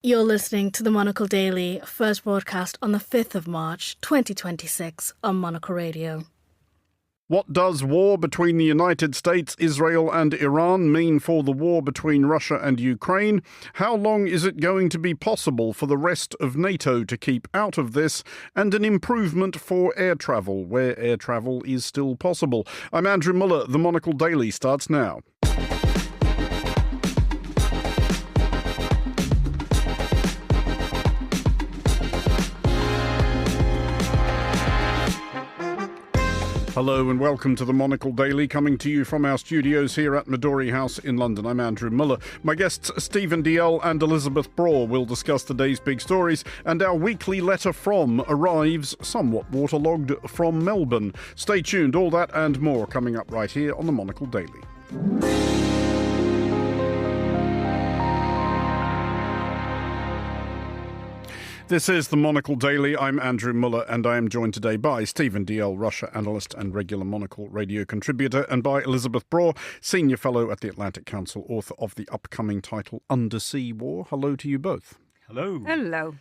You're listening to the Monocle Daily, first broadcast on the 5th of March, 2026 on Monocle Radio. What does war between the United States, Israel and Iran mean for the war between Russia and Ukraine? How long is it going to be possible for the rest of NATO to keep out of this? And an improvement for air travel, where air travel is still possible. I'm Andrew Muller. The Monocle Daily starts now. Hello and welcome to the Monocle Daily, coming to you from our studios here at Midori House in London. I'm Andrew Muller. My guests Stephen Dalziel and Elisabeth Braw will discuss today's big stories, and our weekly letter from arrives somewhat waterlogged from Melbourne. Stay tuned, all that and more coming up right here on the Monocle Daily. This is the Monocle Daily. I'm Andrew Muller, and I am joined today by Stephen Dalziel, Russia analyst and regular Monocle Radio contributor, and by Elisabeth Braw, senior fellow at the Atlantic Council, author of the upcoming title Undersea War. Hello to you both. Hello. Hello.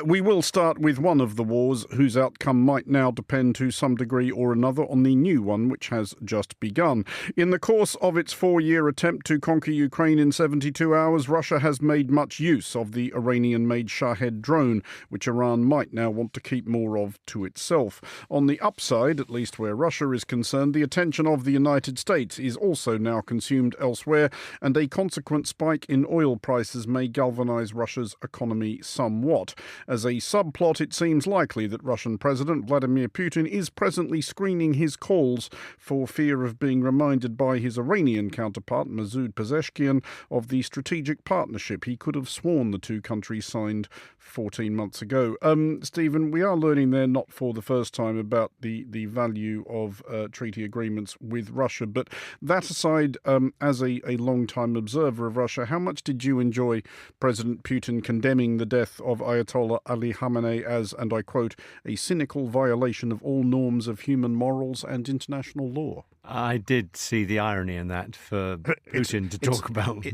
We will start with one of the wars whose outcome might now depend to some degree or another on the new one, which has just begun. In the course of its 4-year attempt to conquer Ukraine in 72 hours, Russia has made much use of the Iranian-made Shahed drone, which Iran might now want to keep more of to itself. On the upside, at least where Russia is concerned, the attention of the United States is also now consumed elsewhere, and a consequent spike in oil prices may galvanize Russia's economy somewhat. As a subplot, it seems likely that Russian President Vladimir Putin is presently screening his calls for fear of being reminded by his Iranian counterpart, Masoud Pezeshkian, of the strategic partnership he could have sworn the two countries signed 14 months ago. Stephen, we are learning there, not for the first time, about the value of treaty agreements with Russia. But that aside, as a long-time observer of Russia, how much did you enjoy President Putin condemning the death of Ayatollah Ali Khamenei as, and I quote, a cynical violation of all norms of human morals and international law? I did see the irony in that for Putin to talk about.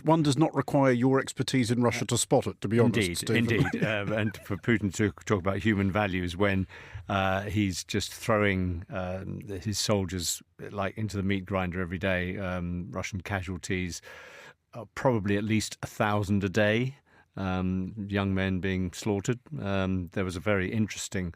One does not require your expertise in Russia to spot it, to be honest. Indeed. And for Putin to talk about human values when he's just throwing his soldiers like into the meat grinder every day. Russian casualties, probably at least 1,000 a day. Young men being slaughtered. There was a very interesting,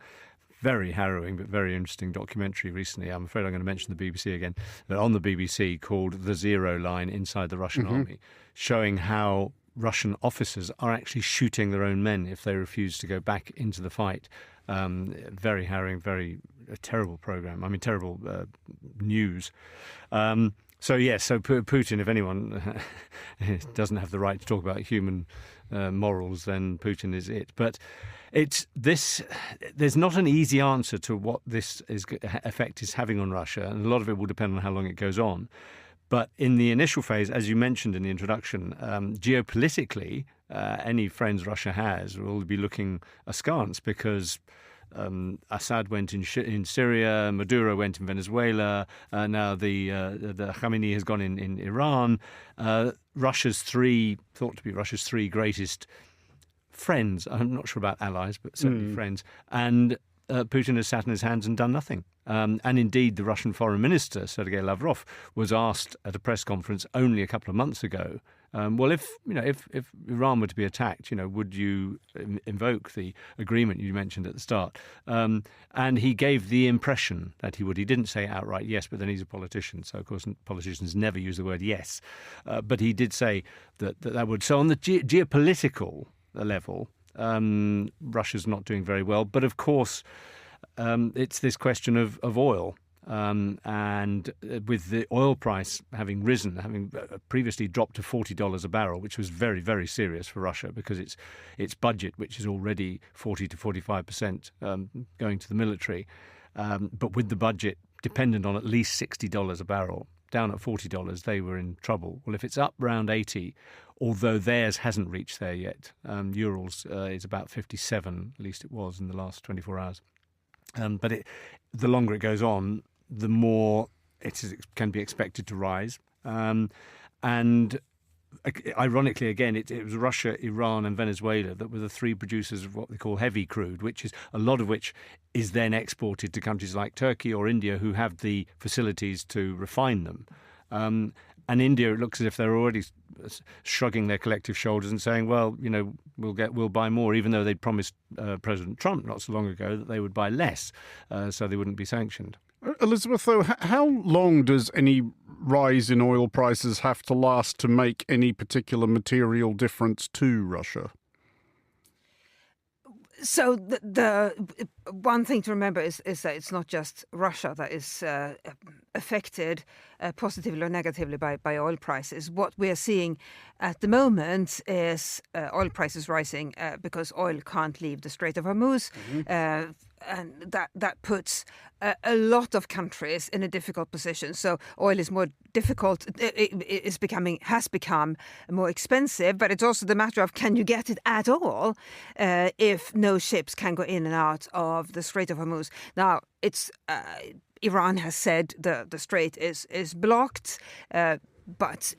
very harrowing but very interesting documentary recently. I'm afraid I'm going to mention the BBC again, but on the BBC, called The Zero Line Inside the Russian Army, showing how Russian officers are actually shooting their own men if they refuse to go back into the fight. Very harrowing, very terrible program. I mean, terrible news. So Putin, if anyone doesn't have the right to talk about human morals, then Putin is it. But there's not an easy answer to what this effect is having on Russia, and a lot of it will depend on how long it goes on. But in the initial phase, as you mentioned in the introduction, geopolitically, any friends Russia has will be looking askance because Assad went in Syria, Maduro went in Venezuela, now the Khamenei has gone in Iran. Russia's thought to be Russia's three greatest friends. I'm not sure about allies, but certainly friends. And Putin has sat on his hands and done nothing. And indeed, the Russian foreign minister, Sergei Lavrov, was asked at a press conference only a couple of months ago, if Iran were to be attacked, would you invoke the agreement you mentioned at the start? And he gave the impression that he would. He didn't say outright yes, but then he's a politician, so of course politicians never use the word yes. But he did say that would. So on the geopolitical level, Russia's not doing very well. But of course, it's this question of oil. And with the oil price having risen, having previously dropped to $40 a barrel, which was very, very serious for Russia because its budget, which is already 40 to 45% going to the military, but with the budget dependent on at least $60 a barrel, down at $40, they were in trouble. Well, if it's up around 80, although theirs hasn't reached there yet, Urals is about 57, at least it was in the last 24 hours. But the longer it goes on, the more it can be expected to rise. And ironically, again, it was Russia, Iran and Venezuela that were the three producers of what they call heavy crude, which is a lot of which is then exported to countries like Turkey or India who have the facilities to refine them. And India, it looks as if they're already shrugging their collective shoulders and saying, well, we'll buy more, even though they'd promised President Trump not so long ago that they would buy less, so they wouldn't be sanctioned. Elisabeth, though, how long does any rise in oil prices have to last to make any particular material difference to Russia? So the one thing to remember is that it's not just Russia that is affected positively or negatively by oil prices. What we are seeing at the moment is oil prices rising because oil can't leave the Strait of Hormuz. And that puts a lot of countries in a difficult position. So oil is more difficult. It has become more expensive. But it's also the matter of, can you get it at all if no ships can go in and out of the Strait of Hormuz? Now it's Iran has said the strait is blocked, but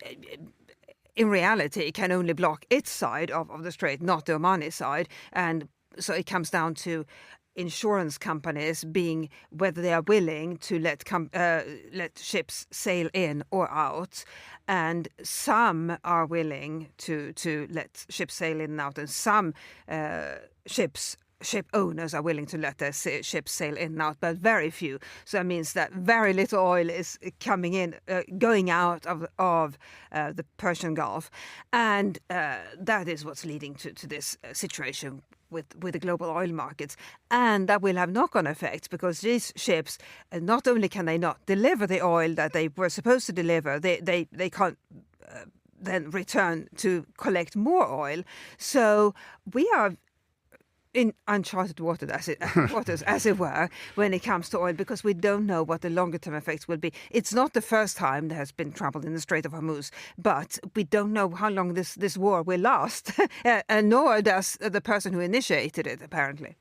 in reality, it can only block its side of the strait, not the Omani side, and so it comes down to insurance companies being whether they are willing to let ships sail in or out, and some are willing to let ships sail in and out, and some ship owners are willing to let their ships sail in and out, but very few. So that means that very little oil is coming in, going out of the Persian Gulf, and that is what's leading to this situation with the global oil markets, and that will have knock-on effects because these ships, not only can they not deliver the oil that they were supposed to deliver, they can't then return to collect more oil. So we are in uncharted waters, as it were, when it comes to oil, because we don't know what the longer-term effects will be. It's not the first time there has been trouble in the Strait of Hormuz, but we don't know how long this war will last, and nor does the person who initiated it, apparently.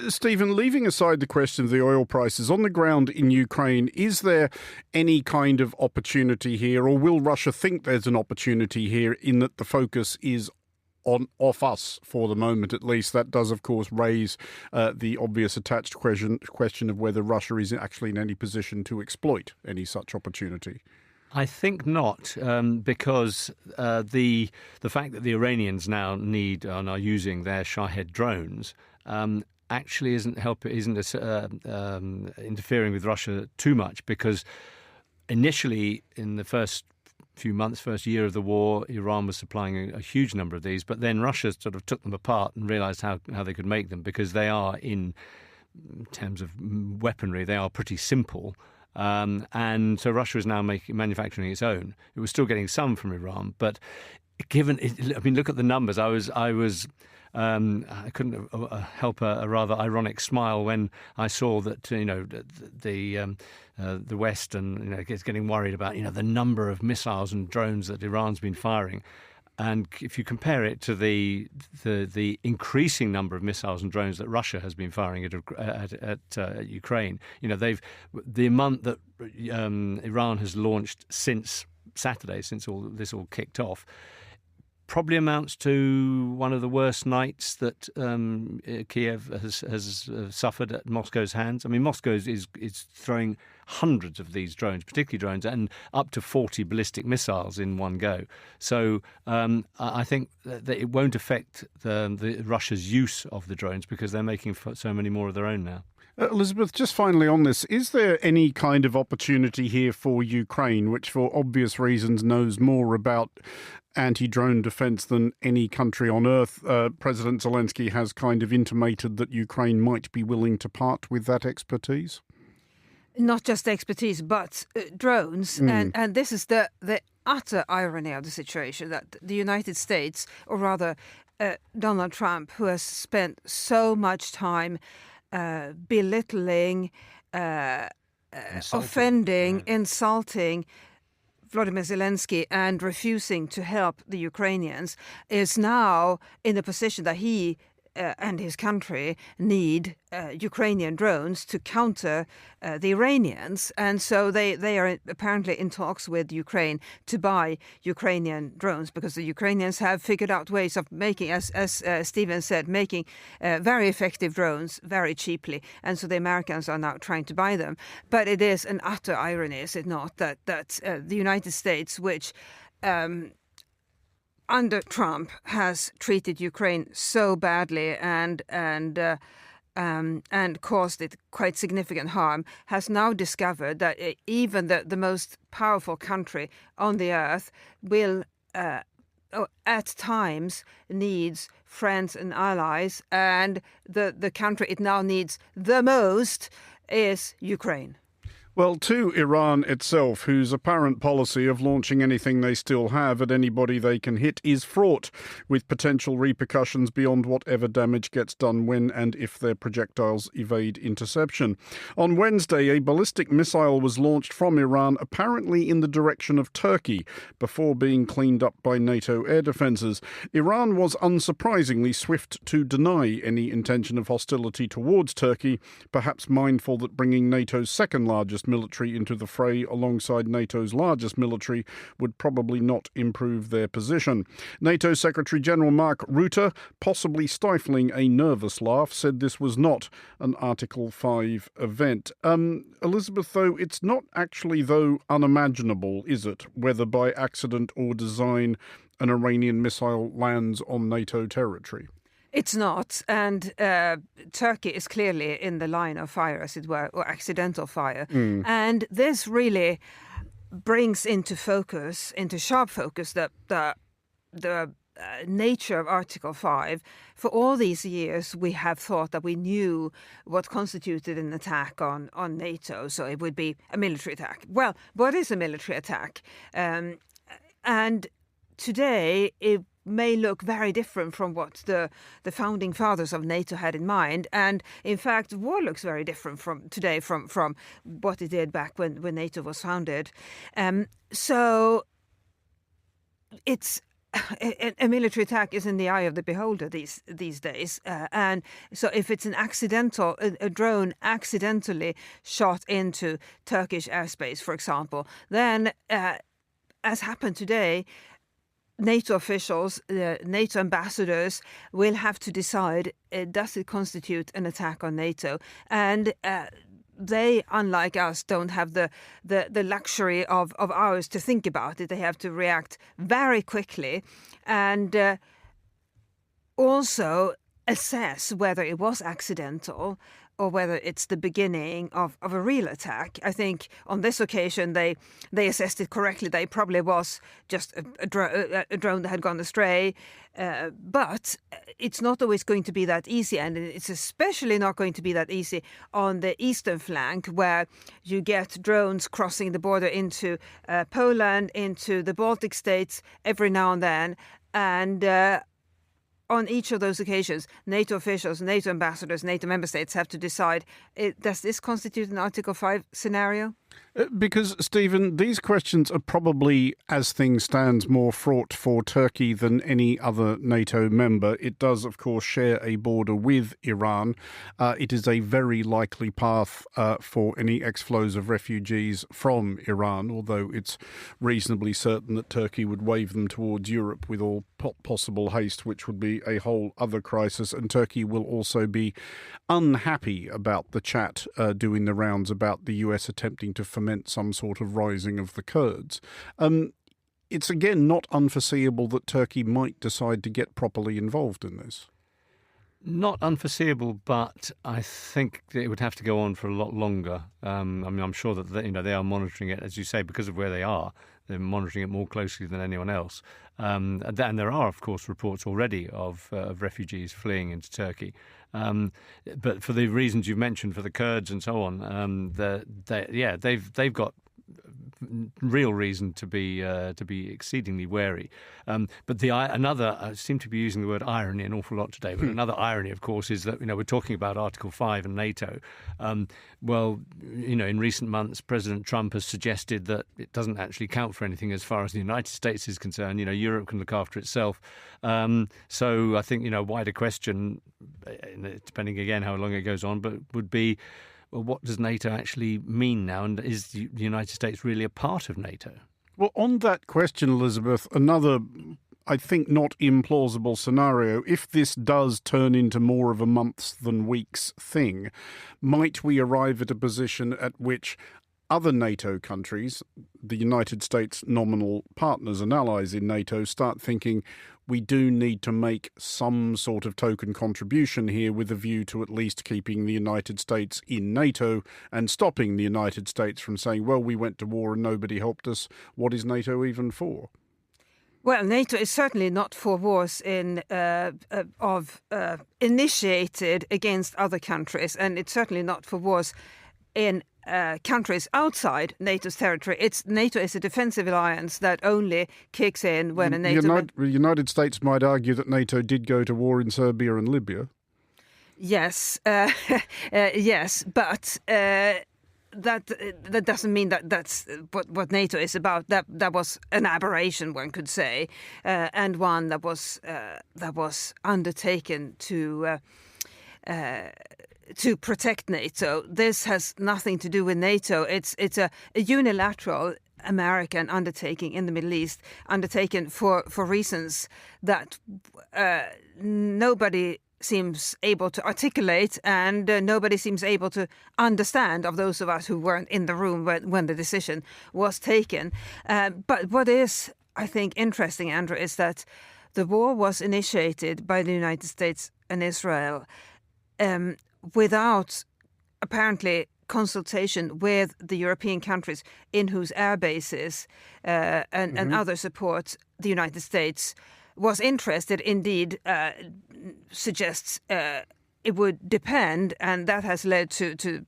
Stephen, leaving aside the question of the oil prices, on the ground in Ukraine, is there any kind of opportunity here, or will Russia think there's an opportunity here in that the focus is off us for the moment, at least? That does, of course, raise the obvious attached question of whether Russia is actually in any position to exploit any such opportunity. I think not, because the fact that the Iranians now need and are using their Shahed drones actually isn't interfering with Russia too much, because initially in the first year of the war, Iran was supplying a huge number of these, but then Russia sort of took them apart and realized how they could make them, because they are, in terms of weaponry, they are pretty simple. And so Russia is now manufacturing its own. It was still getting some from Iran, but look at the numbers. I couldn't help a rather ironic smile when I saw that the West and is getting worried about the number of missiles and drones that Iran's been firing, and if you compare it to the increasing number of missiles and drones that Russia has been firing at Ukraine, the amount that Iran has launched since Saturday, since this all kicked off, probably amounts to one of the worst nights that Kiev has suffered at Moscow's hands. I mean, Moscow is throwing hundreds of these drones, particularly drones, and up to 40 ballistic missiles in one go. So I think that it won't affect the Russia's use of the drones, because they're making so many more of their own now. Elisabeth, just finally on this, is there any kind of opportunity here for Ukraine, which for obvious reasons knows more about anti-drone defence than any country on earth? President Zelensky has kind of intimated that Ukraine might be willing to part with that expertise. Not just expertise, but drones. And this is the utter irony of the situation, that the United States, or rather Donald Trump, who has spent so much time belittling, offending, insulting Volodymyr Zelensky and refusing to help the Ukrainians, is now in a position that he and his country need Ukrainian drones to counter the Iranians. And so they are apparently in talks with Ukraine to buy Ukrainian drones, because the Ukrainians have figured out ways of making, as Stephen said, making very effective drones very cheaply. And so the Americans are now trying to buy them. But it is an utter irony, is it not, that the United States, which under Trump has treated Ukraine so badly and caused it quite significant harm, has now discovered that even the most powerful country on the earth will at times needs friends and allies, and the country it now needs the most is Ukraine. Well, to Iran itself, whose apparent policy of launching anything they still have at anybody they can hit is fraught with potential repercussions beyond whatever damage gets done when and if their projectiles evade interception. On Wednesday, a ballistic missile was launched from Iran, apparently in the direction of Turkey, before being cleaned up by NATO air defences. Iran was unsurprisingly swift to deny any intention of hostility towards Turkey, perhaps mindful that bringing NATO's second largest military into the fray alongside NATO's largest military would probably not improve their position. NATO Secretary-General Mark Rutte, possibly stifling a nervous laugh, said this was not an Article 5 event. Elisabeth, though, it's not actually, though, unimaginable, is it, whether by accident or design an Iranian missile lands on NATO territory? It's not, and Turkey is clearly in the line of fire, as it were, or accidental fire. And this really brings into sharp focus, the nature of Article 5. For all these years, we have thought that we knew what constituted an attack on NATO, so it would be a military attack. Well, what is a military attack? And today, it may look very different from what the founding fathers of NATO had in mind. And in fact, war looks very different from today from what it did back when NATO was founded. So it's a military attack is in the eye of the beholder these days. And so if it's an accidental, a drone accidentally shot into Turkish airspace, for example, then as happened today, NATO officials, NATO ambassadors will have to decide, does it constitute an attack on NATO? And they, unlike us, don't have the luxury of hours to think about it. They have to react very quickly and also assess whether it was accidental or whether it's the beginning of a real attack. I think on this occasion they assessed it correctly. They probably was just a drone that had gone astray. But it's not always going to be that easy, and it's especially not going to be that easy on the eastern flank, where you get drones crossing the border into Poland, into the Baltic states every now and then. And on each of those occasions, NATO officials, NATO ambassadors, NATO member states have to decide, does this constitute an Article 5 scenario? Because, Stephen, these questions are probably, as things stand, more fraught for Turkey than any other NATO member. It does, of course, share a border with Iran. It is a very likely path for any exflows of refugees from Iran, although it's reasonably certain that Turkey would wave them towards Europe with all possible haste, which would be a whole other crisis. And Turkey will also be unhappy about the chat doing the rounds about the US attempting to foment some sort of rising of the Kurds. It's again not unforeseeable that Turkey might decide to get properly involved in this. Not unforeseeable, but I think it would have to go on for a lot longer. I mean, I'm sure that they are monitoring it, as you say, because of where they are. They're monitoring it more closely than anyone else. And there are, of course, reports already of refugees fleeing into Turkey. But for the reasons you've mentioned, for the Kurds and so on, they've got real reason to be exceedingly wary. But I seem to be using the word irony an awful lot today. But another irony, of course, is that we're talking about Article 5 and NATO. In recent months, President Trump has suggested that it doesn't actually count for anything as far as the United States is concerned. Europe can look after itself. So I think wider question. depending again how long it goes on, but would be, well, what does NATO actually mean now? And is the United States really a part of NATO? Well, on that question, Elizabeth, another, I think, not implausible scenario, if this does turn into more of a months than weeks thing, might we arrive at a position at which other NATO countries, the United States' nominal partners and allies in NATO, start thinking we do need to make some sort of token contribution here with a view to at least keeping the United States in NATO and stopping the United States from saying, well, we went to war and nobody helped us. What is NATO even for? Well, NATO is certainly not for wars initiated against other countries, and it's certainly not for wars in countries outside NATO's territory. NATO is a defensive alliance that only kicks in when a NATO... The United States might argue that NATO did go to war in Serbia and Libya. Yes, yes, but that doesn't mean that that's what NATO is about. That was an aberration, one could say, and one that was undertaken to protect NATO. This has nothing to do with NATO. It's a unilateral American undertaking in the Middle East, undertaken for reasons that nobody seems able to articulate, and nobody seems able to understand of those of us who weren't in the room when the decision was taken. But what is, I think, interesting, Andrew, is that the war was initiated by the United States and Israel without apparently consultation with the European countries in whose air bases and other support the United States was interested. Indeed, suggests it would depend, and that has led to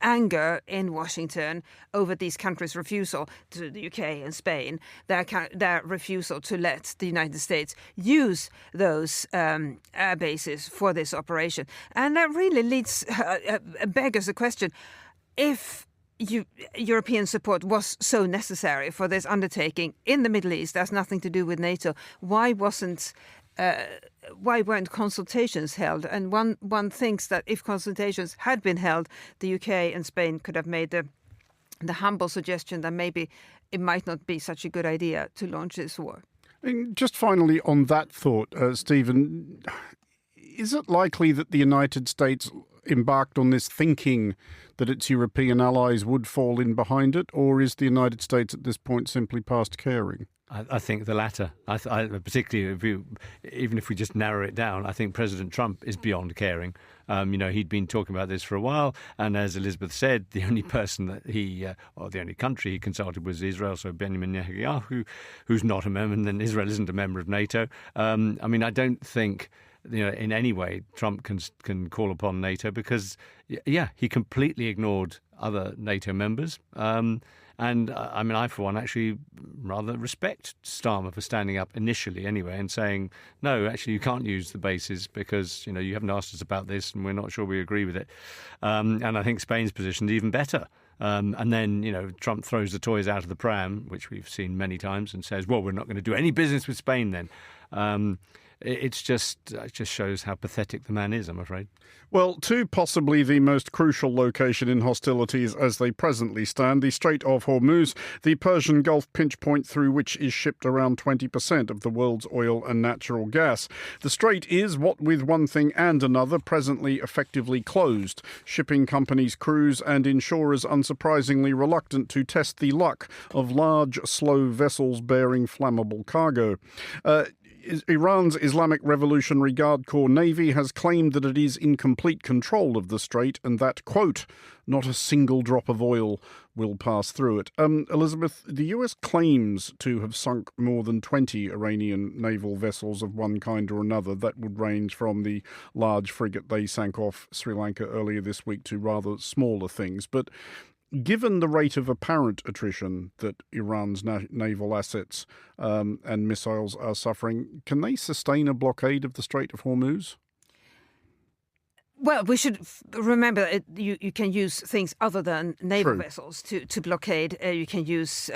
anger in Washington over these countries' refusal, to the UK and Spain, their refusal to let the United States use those air bases for this operation. And that really beggars the question, if European support was so necessary for this undertaking in the Middle East, that's nothing to do with NATO, why weren't consultations held? And one thinks that if consultations had been held, the UK and Spain could have made the humble suggestion that maybe it might not be such a good idea to launch this war. And just finally on that thought, Stephen, is it likely that the United States embarked on this thinking that its European allies would fall in behind it, or is the United States at this point simply past caring? I think the latter. Particularly, even if we just narrow it down, I think President Trump is beyond caring. He'd been talking about this for a while, and as Elizabeth said, the only person that or the only country he consulted was Israel. So Benjamin Netanyahu, who's not a member, and then Israel isn't a member of NATO. I don't think in any way Trump can call upon NATO because, he completely ignored other NATO members. I, for one, actually rather respect Starmer for standing up initially anyway and saying, no, actually, you can't use the bases because, you haven't asked us about this and we're not sure we agree with it. And I think Spain's position is even better. And then, Trump throws the toys out of the pram, which we've seen many times, and says, well, we're not going to do any business with Spain then. It just shows how pathetic the man is, I'm afraid. Well, to possibly the most crucial location in hostilities as they presently stand, the Strait of Hormuz, the Persian Gulf pinch point through which is shipped around 20% of the world's oil and natural gas. The strait is, what with one thing and another, presently effectively closed. Shipping companies, crews and insurers unsurprisingly reluctant to test the luck of large, slow vessels bearing flammable cargo. Iran's Islamic Revolutionary Guard Corps Navy has claimed that it is in complete control of the strait and that, quote, not a single drop of oil will pass through it. Elizabeth, the US claims to have sunk more than 20 Iranian naval vessels of one kind or another. That would range from the large frigate they sank off Sri Lanka earlier this week to rather smaller things. But given the rate of apparent attrition that Iran's naval assets and missiles are suffering, can they sustain a blockade of the Strait of Hormuz? Well, we should remember that you can use things other than naval vessels to blockade. You can use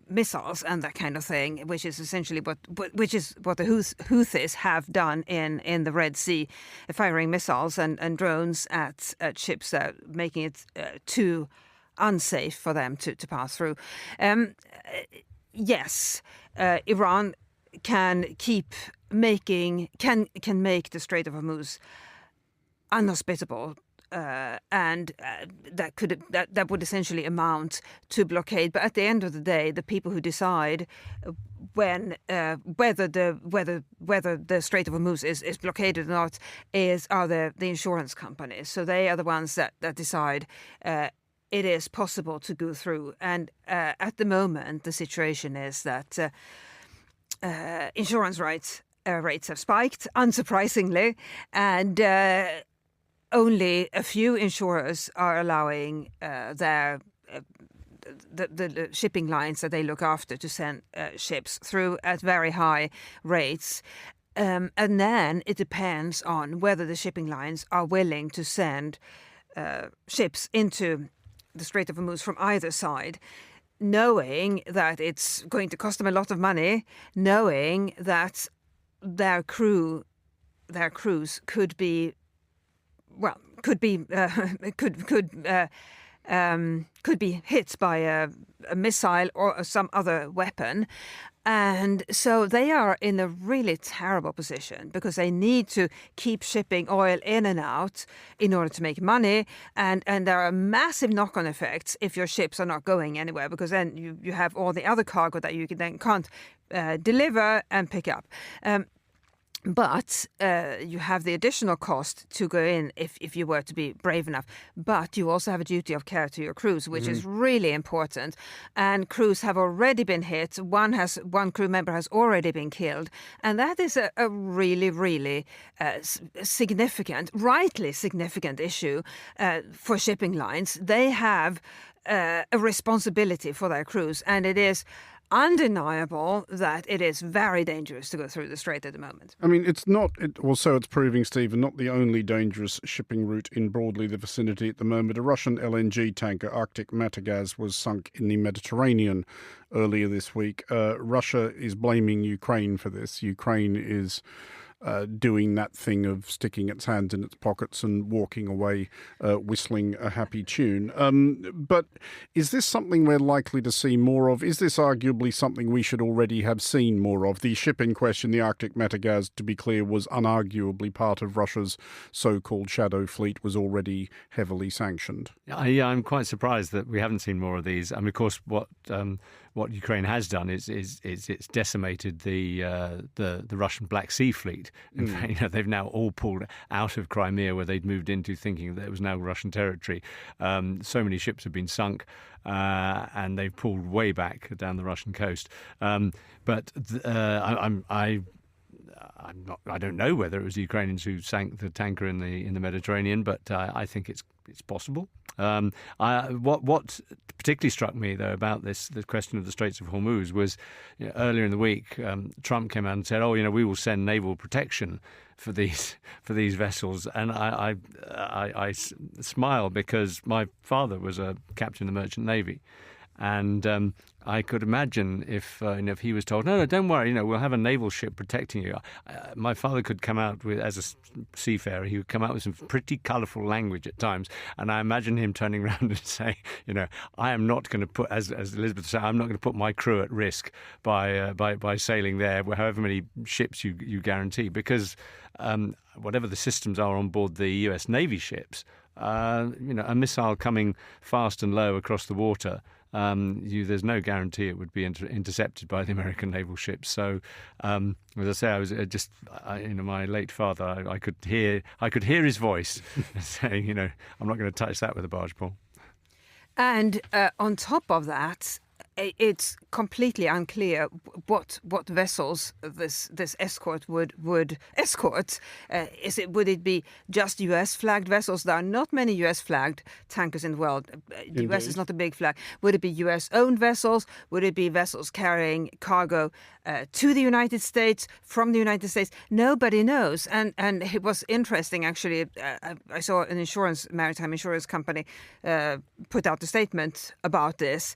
missiles and that kind of thing, which is essentially what the Houthis have done in the Red Sea, firing missiles and drones at ships, making it too unsafe for them to pass through. Yes, Iran can make the Strait of Hormuz unhospitable, and that would essentially amount to blockade. But at the end of the day, the people who decide whether the Strait of Hormuz is blockaded or not are the insurance companies. So they are the ones that decide it is possible to go through. And at the moment, the situation is that insurance rates have spiked, unsurprisingly, and only a few insurers are allowing the shipping lines that they look after to send ships through at very high rates. And then it depends on whether the shipping lines are willing to send ships into the Strait of Hormuz from either side, knowing that it's going to cost them a lot of money, knowing that their crews could be hit by a missile or some other weapon. And so they are in a really terrible position because they need to keep shipping oil in and out in order to make money. And there are massive knock-on effects if your ships are not going anywhere, because then you have all the other cargo that you can't deliver and pick up. But you have the additional cost to go in if you were to be brave enough. But you also have a duty of care to your crews, which is really important. And crews have already been hit. One crew member has already been killed. And that is a really, really significant, rightly significant issue for shipping lines. They have a responsibility for their crews, and it is undeniable that it is very dangerous to go through the strait at the moment. I mean, it's proving, Stephen, not the only dangerous shipping route in broadly the vicinity at the moment. A Russian LNG tanker, Arctic Matagaz, was sunk in the Mediterranean earlier this week. Russia is blaming Ukraine for this. Ukraine is doing that thing of sticking its hands in its pockets and walking away whistling a happy tune. But is this something we're likely to see more of? Is this arguably something we should already have seen more of? The ship in question, the Arctic Matagaz, to be clear, was unarguably part of Russia's so-called shadow fleet, was already heavily sanctioned. Yeah, I'm quite surprised that we haven't seen more of these. I mean, of course, what Ukraine has done is it's decimated the Russian Black Sea Fleet. In fact, they've now all pulled out of Crimea, where they'd moved into, thinking that it was now Russian territory. So many ships have been sunk, and they've pulled way back down the Russian coast. I don't know whether it was the Ukrainians who sank the tanker in the Mediterranean, but I think it's possible. What particularly struck me, though, about the question of the Straits of Hormuz was, earlier in the week, Trump came out and said, we will send naval protection for these vessels. And I smile because my father was a captain in the Merchant Navy. And I could imagine if he was told, no, don't worry, we'll have a naval ship protecting you. My father could come out with, as a seafarer, he would come out with some pretty colourful language at times. And I imagine him turning around and saying, I am not going to put, as Elizabeth said, I'm not going to put my crew at risk by sailing there, however many ships you guarantee, because whatever the systems are on board the US Navy ships, a missile coming fast and low across the water, there's no guarantee it would be intercepted by the American naval ships. So, as I say, I was my late father. I could hear his voice saying, I'm not going to touch that with a barge pole. And on top of that, it's completely unclear what vessels this escort would escort. Would it be just US flagged vessels? There are not many US flagged tankers in the world. The US is not a big flag. Would it be US owned vessels? Would it be vessels carrying cargo to the United States, from the United States. Nobody knows. And it was interesting, actually. I saw an maritime insurance company put out a statement about this,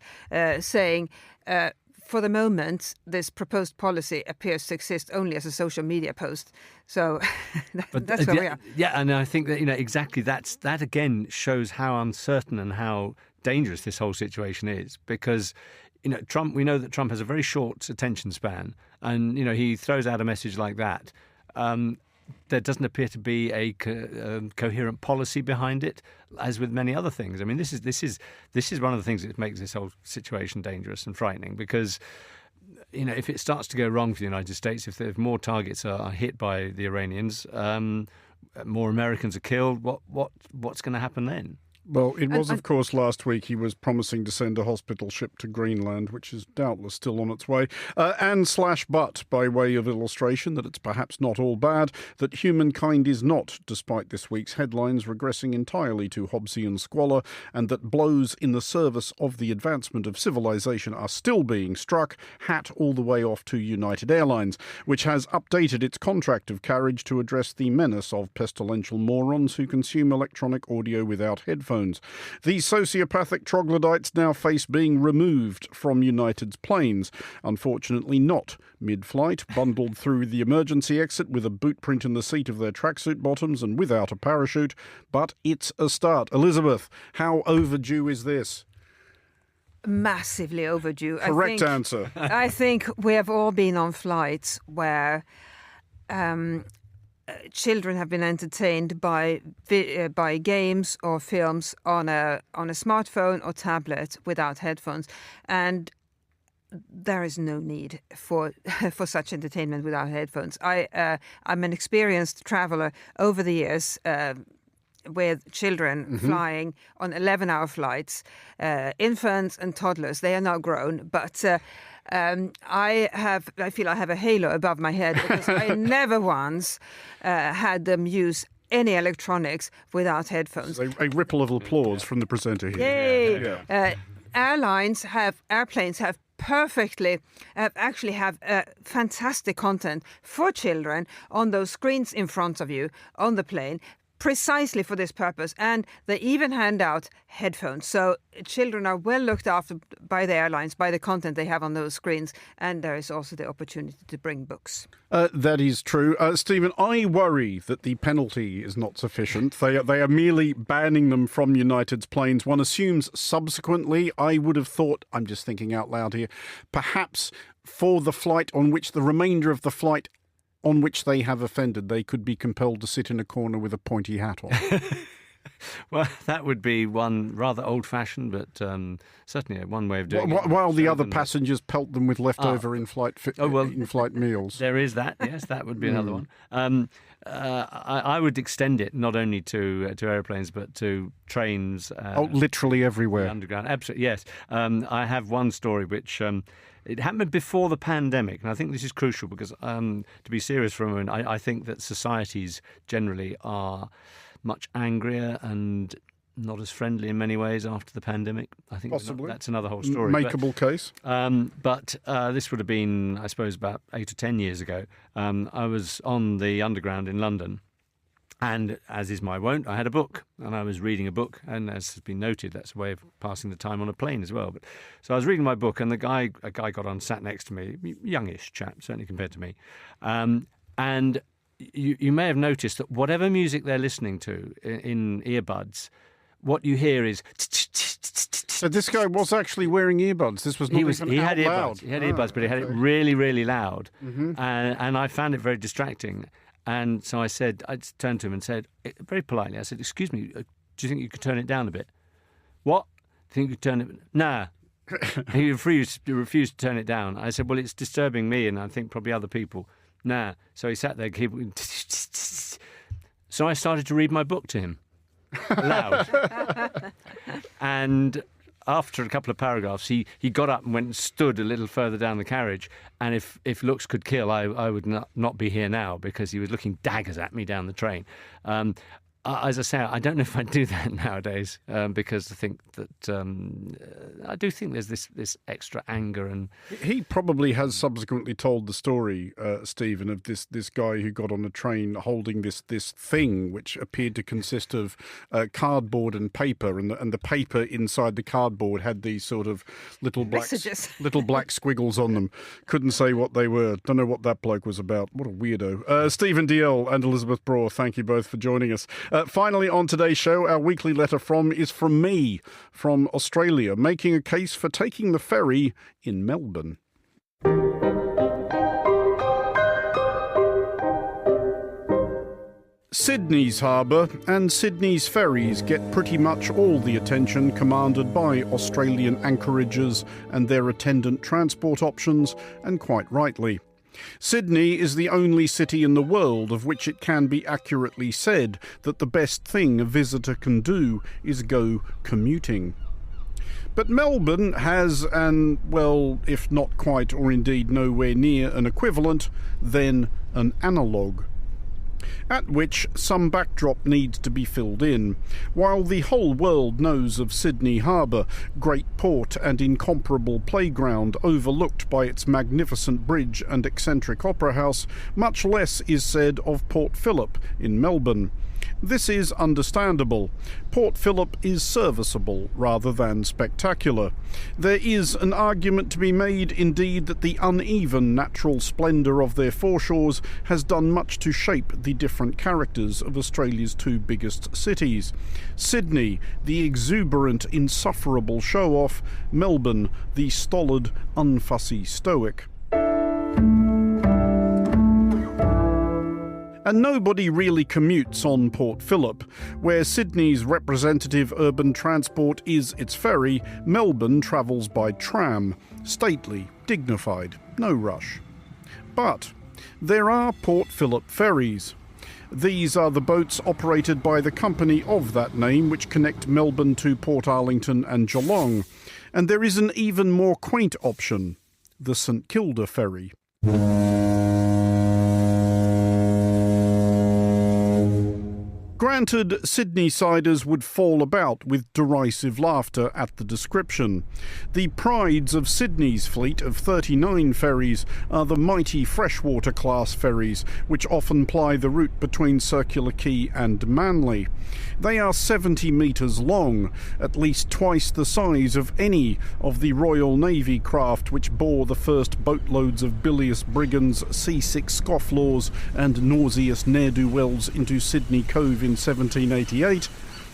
saying, for the moment, this proposed policy appears to exist only as a social media post. So that's where we are. Yeah, and I think that, exactly that again shows how uncertain and how dangerous this whole situation is, because Trump, we know that Trump has a very short attention span, and he throws out a message like that. There doesn't appear to be a coherent policy behind it, as with many other things. I mean, this is one of the things that makes this whole situation dangerous and frightening, because if it starts to go wrong for the United States, if more targets are hit by the Iranians, more Americans are killed, what's going to happen then? Well, it was, of course, last week he was promising to send a hospital ship to Greenland, which is doubtless still on its way. But, by way of illustration that it's perhaps not all bad, that humankind is not, despite this week's headlines, regressing entirely to Hobbesian squalor, and that blows in the service of the advancement of civilization are still being struck, hat all the way off to United Airlines, which has updated its contract of carriage to address the menace of pestilential morons who consume electronic audio without headphones. These sociopathic troglodytes now face being removed from United's planes. Unfortunately not mid-flight, bundled through the emergency exit with a boot print in the seat of their tracksuit bottoms and without a parachute. But it's a start. Elizabeth, how overdue is this? Massively overdue. Correct answer. I think we have all been on flights where children have been entertained by games or films on a smartphone or tablet without headphones, and there is no need for such entertainment without headphones. I'm an experienced traveller over the years. With children flying on 11-hour flights, infants and toddlers. They are now grown, but I feel I have a halo above my head, because I never once had them use any electronics without headphones. A ripple of applause from the presenter here. Yay! Yeah. Airplanes have fantastic content for children on those screens in front of you on the plane, precisely for this purpose, and they even hand out headphones. So children are well looked after by the airlines, by the content they have on those screens, and there is also the opportunity to bring books. That is true. Stephen, I worry that the penalty is not sufficient. They are merely banning them from United's planes. One assumes subsequently, I would have thought, I'm just thinking out loud here, perhaps for the flight on which the remainder of the flight on which they have offended, they could be compelled to sit in a corner with a pointy hat on. Well, that would be one rather old-fashioned, but certainly one way of doing it. While the other passengers pelt them with leftover in-flight meals. There is that, yes, that would be another one. I would extend it not only to aeroplanes, but to trains. Literally everywhere. Underground, absolutely, yes. I have one story which... it happened before the pandemic, and I think this is crucial because, to be serious for a moment, I think that societies generally are much angrier and not as friendly in many ways after the pandemic. I think possibly that's another whole story. Makeable case. But this would have been, I suppose, about 8 or 10 years ago. I was on the Underground in London. And as is my wont, I had a book, and I was reading a book, and as has been noted, that's a way of passing the time on a plane as well. So I was reading my book, and a guy got on, sat next to me, youngish chap, certainly compared to me. And you may have noticed that whatever music they're listening to in earbuds, what you hear is... So this guy was actually wearing earbuds. This was not even out loud. He had earbuds, but he had it really, really loud. Mm-hmm. And I found it very distracting. And so I turned to him and said, very politely, I said, "Excuse me, do you think you could turn it down a bit?" "What? Do you think you could turn it?" "Nah." He refused to turn it down. I said, "Well, it's disturbing me and I think probably other people." "Nah." So he sat there, so I started to read my book to him, loud. And after a couple of paragraphs, he got up and went and stood a little further down the carriage. And if looks could kill, I would not be here now, because he was looking daggers at me down the train. As I say, I don't know if I'd do that nowadays because I think that I do think there's this extra anger. And he probably has subsequently told the story, Stephen, of this guy who got on a train holding this thing which appeared to consist of cardboard and paper, and the paper inside the cardboard had these sort of little black squiggles on them. Couldn't say what they were. Don't know what that bloke was about. What a weirdo. Stephen Dalziel and Elisabeth Braw, thank you both for joining us. Finally, on today's show, our weekly letter is from me, from Australia, making a case for taking the ferry in Melbourne. Sydney's harbour and Sydney's ferries get pretty much all the attention commanded by Australian anchorages and their attendant transport options, and quite rightly. Sydney is the only city in the world of which it can be accurately said that the best thing a visitor can do is go commuting. But Melbourne has an, well, if not quite or indeed nowhere near an equivalent, then an analogue, at which some backdrop needs to be filled in. While the whole world knows of Sydney Harbour, great port and incomparable playground overlooked by its magnificent bridge and eccentric opera house, much less is said of Port Phillip in Melbourne. This is understandable. Port Phillip is serviceable rather than spectacular. There is an argument to be made, indeed, that the uneven natural splendour of their foreshores has done much to shape the different characters of Australia's two biggest cities. Sydney, the exuberant, insufferable show-off; Melbourne, the stolid, unfussy stoic. And nobody really commutes on Port Phillip. Where Sydney's representative urban transport is its ferry, Melbourne travels by tram. Stately, dignified, no rush. But there are Port Phillip ferries. These are the boats operated by the company of that name, which connect Melbourne to Port Arlington and Geelong. And there is an even more quaint option, the St Kilda ferry. Granted, Sydney-siders would fall about with derisive laughter at the description. The prides of Sydney's fleet of 39 ferries are the mighty freshwater-class ferries, which often ply the route between Circular Quay and Manly. They are 70 metres long, at least twice the size of any of the Royal Navy craft which bore the first boatloads of bilious brigands, seasick scofflaws and nauseous ne'er-do-wells into Sydney Cove in 1788,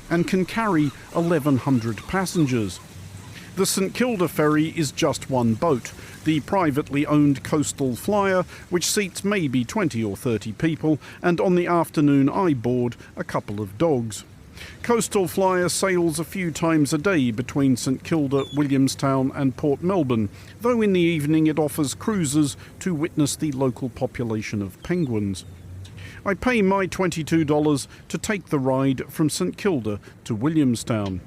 and can carry 1,100 passengers. The St Kilda ferry is just one boat, the privately owned Coastal Flyer, which seats maybe 20 or 30 people, and on the afternoon I board a couple of dogs. Coastal Flyer sails a few times a day between St Kilda, Williamstown and Port Melbourne, though in the evening it offers cruises to witness the local population of penguins. I pay my $22 to take the ride from St Kilda to Williamstown.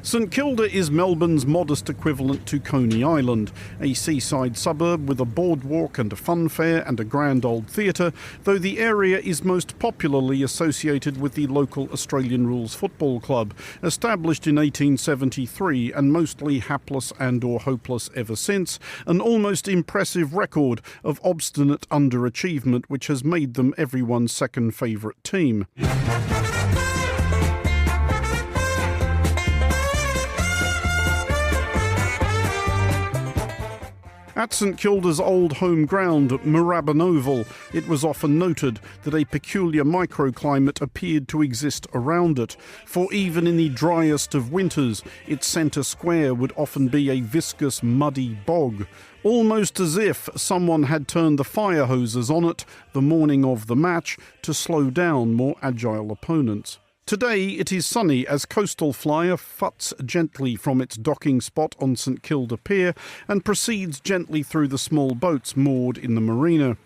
St Kilda is Melbourne's modest equivalent to Coney Island, a seaside suburb with a boardwalk and a fun fair and a grand old theatre, though the area is most popularly associated with the local Australian Rules Football Club, established in 1873 and mostly hapless and or hopeless ever since, an almost impressive record of obstinate underachievement which has made them everyone's second favourite team. At St Kilda's old home ground, Moorabbin Oval, it was often noted that a peculiar microclimate appeared to exist around it, for even in the driest of winters, its centre square would often be a viscous, muddy bog, almost as if someone had turned the fire hoses on it the morning of the match to slow down more agile opponents. Today it is sunny as Coastal Flyer futs gently from its docking spot on St Kilda Pier and proceeds gently through the small boats moored in the marina.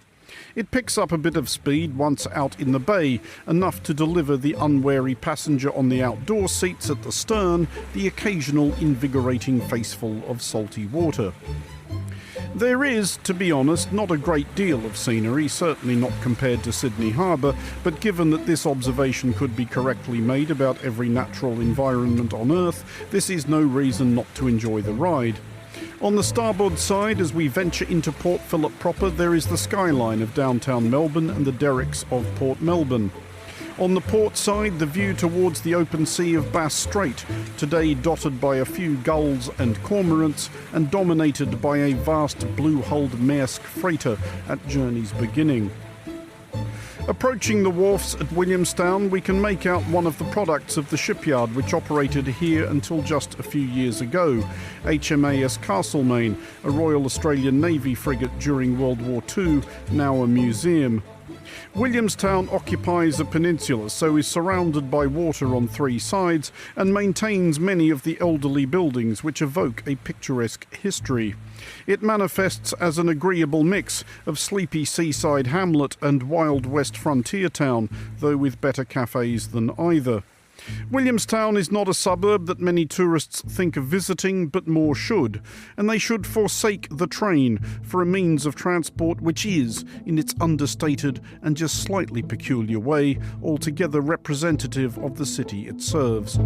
It picks up a bit of speed once out in the bay, enough to deliver the unwary passenger on the outdoor seats at the stern the occasional invigorating faceful of salty water. There is, to be honest, not a great deal of scenery, certainly not compared to Sydney Harbour, but given that this observation could be correctly made about every natural environment on Earth, this is no reason not to enjoy the ride. On the starboard side, as we venture into Port Phillip proper, there is the skyline of downtown Melbourne and the derricks of Port Melbourne. On the port side, the view towards the open sea of Bass Strait, today dotted by a few gulls and cormorants and dominated by a vast blue-hulled Maersk freighter at journey's beginning. Approaching the wharfs at Williamstown, we can make out one of the products of the shipyard which operated here until just a few years ago, HMAS Castlemaine, a Royal Australian Navy frigate during World War II, now a museum. Williamstown occupies a peninsula, so is surrounded by water on three sides and maintains many of the elderly buildings which evoke a picturesque history. It manifests as an agreeable mix of sleepy seaside hamlet and wild west frontier town, though with better cafes than either. Williamstown is not a suburb that many tourists think of visiting, but more should, and they should forsake the train for a means of transport which is, in its understated and just slightly peculiar way, altogether representative of the city it serves.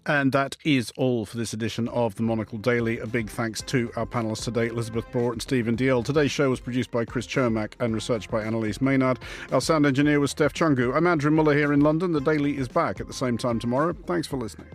And that is all for this edition of the Monocle Daily. A big thanks to our panellists today, Elisabeth Braw and Stephen Dalziel. Today's show was produced by Chris Chermack and researched by Annalise Maynard. Our sound engineer was Steph Chungu. I'm Andrew Muller here in London. The Daily is back at the same time tomorrow. Thanks for listening.